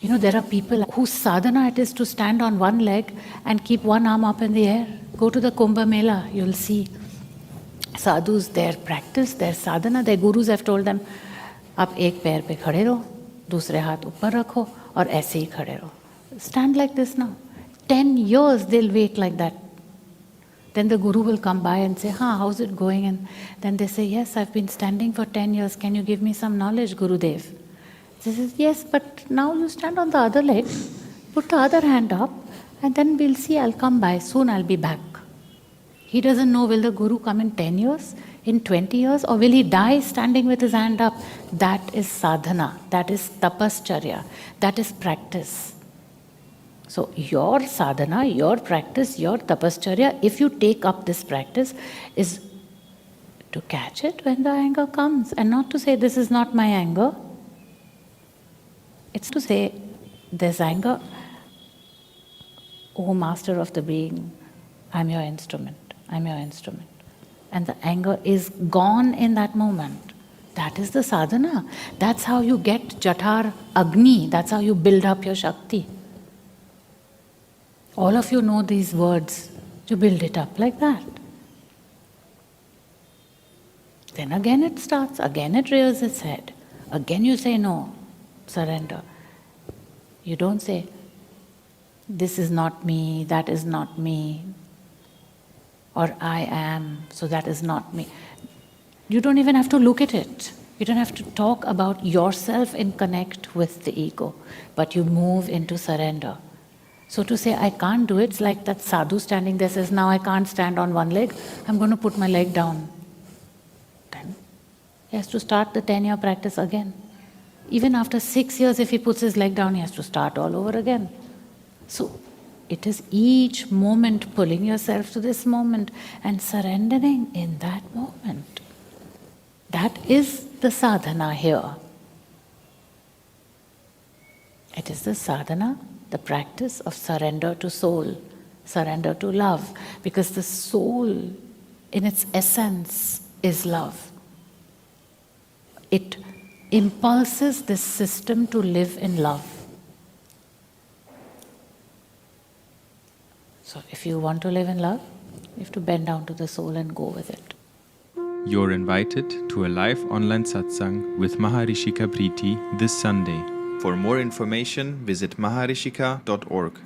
You know, there are people whose sadhana it is to stand on one leg and keep one arm up in the air. Go to the Kumbh Mela, you'll see sadhus, their practice, their sadhana, their gurus have told them, आप एक पैर पे खड़े रहो, दूसरे हाथ ऊपर रखो और ऐसे ही खड़े रहो. Stand like this now. 10 years they'll wait like that. Then the guru will come by and say, how's it going? And then they say, yes, I've been standing for 10 years. Can you give me some knowledge, Gurudev? He says, yes, but now you stand on the other leg, put the other hand up, and then we'll see, I'll come by, soon I'll be back. He doesn't know, will the Guru come in 10 years, in 20 years, or will he die standing with his hand up? That is sadhana, that is tapascharya, that is practice. So your sadhana, your practice, your tapascharya, if you take up this practice, is to catch it when the anger comes, and not to say, this is not my anger. It's to say, there's anger, oh Master of the Being, I'm your instrument, I'm your instrument. And the anger is gone in that moment. That is the sadhana. That's how you get Jathar Agni, that's how you build up your Shakti. All of you know these words, to build it up like that. Then again it starts, again it rears its head. Again you say no, surrender. You don't say, this is not me, that is not me, or I am, so that is not me. You don't even have to look at it. You don't have to talk about yourself in connect with the ego, but you move into surrender. So to say, I can't do it, it's like that sadhu standing there says, now I can't stand on one leg, I'm going to put my leg down. Then he has to start the 10-year practice again. Even after 6 years, if he puts his leg down, he has to start all over again. So it is each moment pulling yourself to this moment and surrendering in that moment. That is the sadhana here. It is the sadhana, the practice of surrender to soul, surrender to love, because the soul in its essence is love. It impulses this system to live in love. So if you want to live in love, you have to bend down to the soul and go with it. You're invited to a live online satsang with Maharishika Preeti this Sunday. For more information, visit maharishika.org.